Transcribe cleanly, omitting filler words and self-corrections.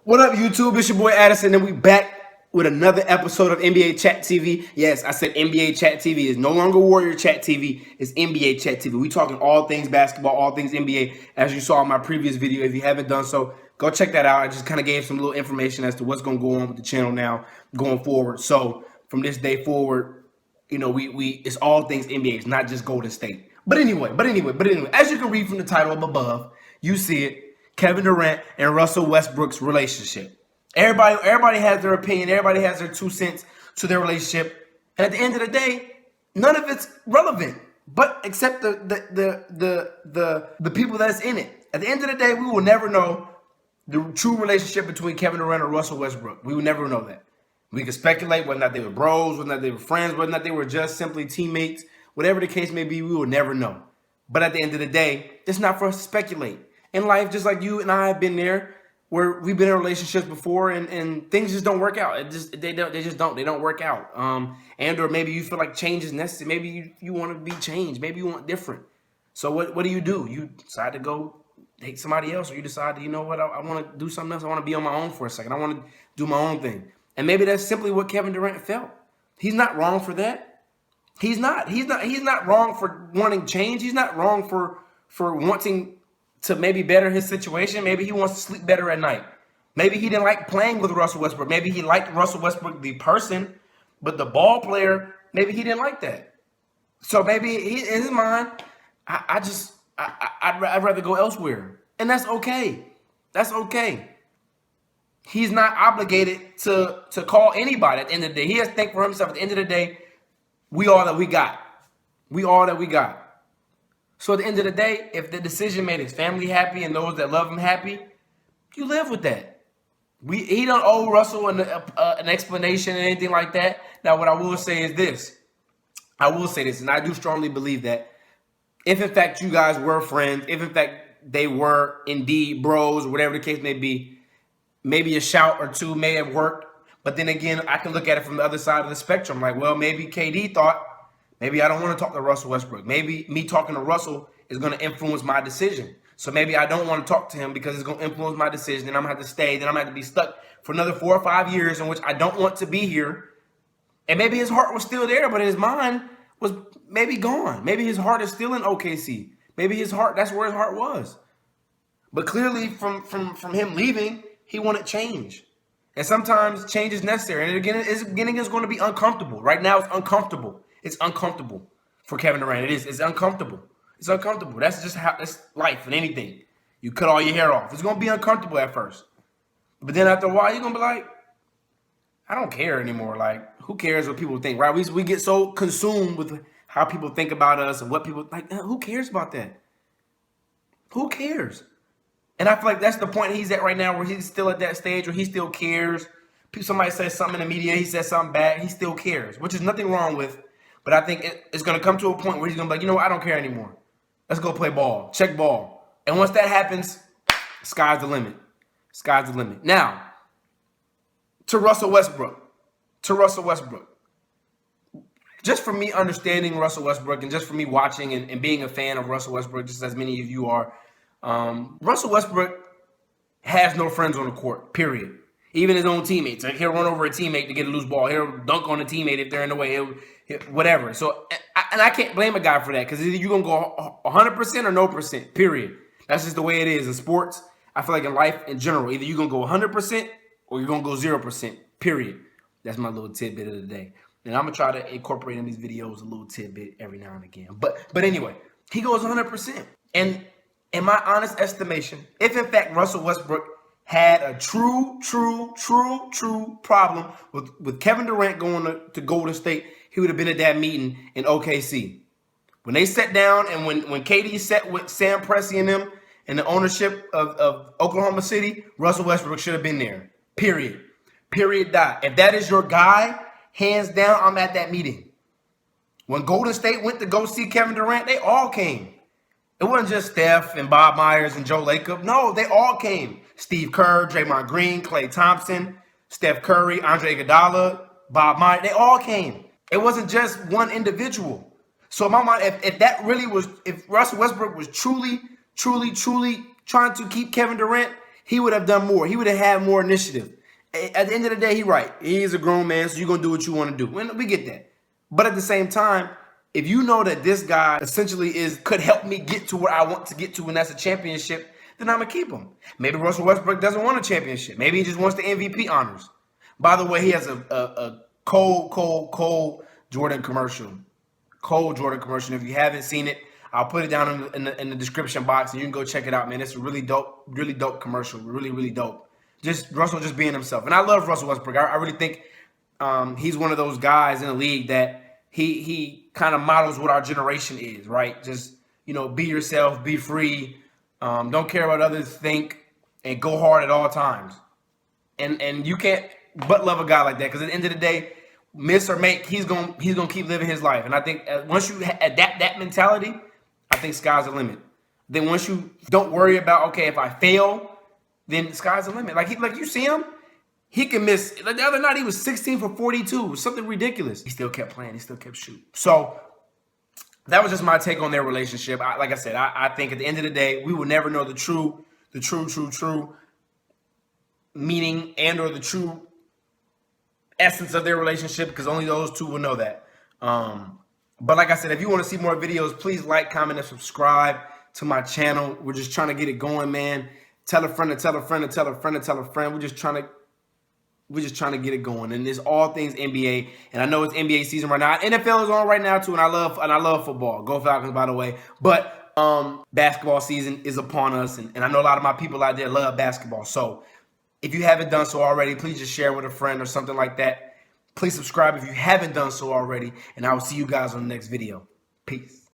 What up, YouTube? It's your boy Addison, and we back with another episode of NBA Chat TV. Yes, I said NBA Chat TV is no longer Warrior Chat TV. It's NBA Chat TV. We talking all things basketball, all things NBA. As you saw in my previous video, if you haven't done so, go check that out. I just kind of gave some little information as to what's going to go on with the channel now going forward. So from this day forward, you know, we it's all things NBA. It's not just Golden State. But anyway, as you can read from the title up above, you see it. Kevin Durant and Russell Westbrook's relationship. Everybody has their opinion. Everybody has their 2 cents to their relationship. And at the end of the day, none of it's relevant, but except the people that's in it. At the end of the day, we will never know the true relationship between Kevin Durant and Russell Westbrook. We will never know that. We can speculate whether or not they were bros, whether or not they were friends, whether or not they were just simply teammates. Whatever the case may be, we will never know. But at the end of the day, it's not for us to speculate. In life, just like you and I have been there, where we've been in relationships before, and things just don't work out. They don't work out. And or maybe you feel like change is necessary. Maybe you want to be changed. Maybe you want different. So what do? You decide to go date somebody else, or you decide, you know what, I want to do something else. I want to be on my own for a second. I want to do my own thing. And maybe that's simply what Kevin Durant felt. He's not wrong for that. He's not wrong for wanting change. He's not wrong for wanting to maybe better his situation. Maybe he wants to sleep better at night. Maybe he didn't like playing with Russell Westbrook. Maybe he liked Russell Westbrook, the person, but the ball player, maybe he didn't like that. So maybe in his mind, I'd rather go elsewhere. And that's okay. That's okay. He's not obligated to call anybody at the end of the day. He has to think for himself. At the end of the day, we all that we got. We all that we got. So at the end of the day, if the decision made his family happy and those that love him happy, you live with that. He don't owe Russell an explanation or anything like that. Now, what I will say is this. I will say this, and I do strongly believe that if, in fact, you guys were friends, if, in fact, they were indeed bros or whatever the case may be, maybe a shout or two may have worked. But then again, I can look at it from the other side of the spectrum. Like, well, maybe KD thought, maybe I don't want to talk to Russell Westbrook. Maybe me talking to Russell is going to influence my decision. So maybe I don't want to talk to him because it's going to influence my decision. And I'm going to have to stay. Then I'm going to have to be stuck for another 4 or 5 years in which I don't want to be here. And maybe his heart was still there, but his mind was maybe gone. Maybe his heart is still in OKC. Maybe his heart, that's where his heart was. But clearly from him leaving, he wanted change. And sometimes change is necessary. And again, it's going to be uncomfortable. Right now, it's uncomfortable. It's uncomfortable for Kevin Durant. It is. It's uncomfortable. It's uncomfortable. That's just how that's life and anything. You cut all your hair off. It's going to be uncomfortable at first. But then after a while, you're going to be like, I don't care anymore. Like, who cares what people think, right? We get so consumed with how people think about us and what people like. Who cares about that? Who cares? And I feel like that's the point he's at right now, where he's still at that stage where he still cares. Somebody says something in the media, he says something bad, he still cares, which is nothing wrong with. But I think it's going to come to a point where he's going to be like, you know what, I don't care anymore. Let's go play ball. Check ball. And once that happens, sky's the limit. Sky's the limit. Now, to Russell Westbrook. Just for me understanding Russell Westbrook and just for me watching and being a fan of Russell Westbrook, just as many of you are, Russell Westbrook has no friends on the court, period. Even his own teammates. Like, he'll run over a teammate to get a loose ball. He'll dunk on a teammate if they're in the way. Whatever. So, and I can't blame a guy for that, because either you're going to go 100% or no percent, period. That's just the way it is in sports. I feel like in life in general, either you're going to go 100% or you're going to go 0%, period. That's my little tidbit of the day. And I'm going to try to incorporate in these videos a little tidbit every now and again. But anyway, he goes 100%. And in my honest estimation, if in fact Russell Westbrook had a true problem with Kevin Durant going to Golden State, he would have been at that meeting in OKC. When they sat down and when KD sat with Sam Presti and them and the ownership of Oklahoma City, Russell Westbrook should have been there. Period. Dot. If that is your guy, hands down, I'm at that meeting. When Golden State went to go see Kevin Durant, they all came. It wasn't just Steph and Bob Myers and Joe Lacob. No, they all came. Steve Kerr, Draymond Green, Klay Thompson, Steph Curry, Andre Iguodala, Bob Myers. They all came. It wasn't just one individual. So in my mind, if Russell Westbrook was truly trying to keep Kevin Durant, he would have done more. He would have had more initiative. At the end of the day, he's right. He is a grown man, so you're going to do what you want to do. And we get that. But at the same time, if you know that this guy essentially could help me get to where I want to get to, and that's a championship, then I'm going to keep him. Maybe Russell Westbrook doesn't want a championship. Maybe he just wants the MVP honors. By the way, he has a cold Jordan commercial. Cold Jordan commercial. If you haven't seen it, I'll put it down in the description box, and you can go check it out, man. It's a really dope commercial. Really dope. Just Russell just being himself. And I love Russell Westbrook. I really think he's one of those guys in the league that he kind of models what our generation is, right? Just, be yourself, be free, don't care what others think, and go hard at all times. And you can't but love a guy like that, because at the end of the day, miss or make, he's gonna keep living his life. And I think once you adapt that mentality, I think sky's the limit. Then once you don't worry about, okay, if I fail, then sky's the limit. Like you see him, he can miss. Like the other night, he was 16 for 42. It was something ridiculous. He still kept playing. He still kept shooting. So that was just my take on their relationship. Like I said, I think at the end of the day, we will never know the true meaning and or the true essence of their relationship, because only those two will know that. But like I said, if you want to see more videos, please like, comment, and subscribe to my channel. We're just trying to get it going, man. Tell a friend to tell a friend to tell a friend to tell a friend. We're just trying to get it going. And it's all things NBA. And I know it's NBA season right now. NFL is on right now too, and I love football. Go Falcons, by the way. But basketball season is upon us, and I know a lot of my people out there love basketball. So if you haven't done so already, please just share with a friend or something like that. Please subscribe if you haven't done so already, and I will see you guys on the next video. Peace.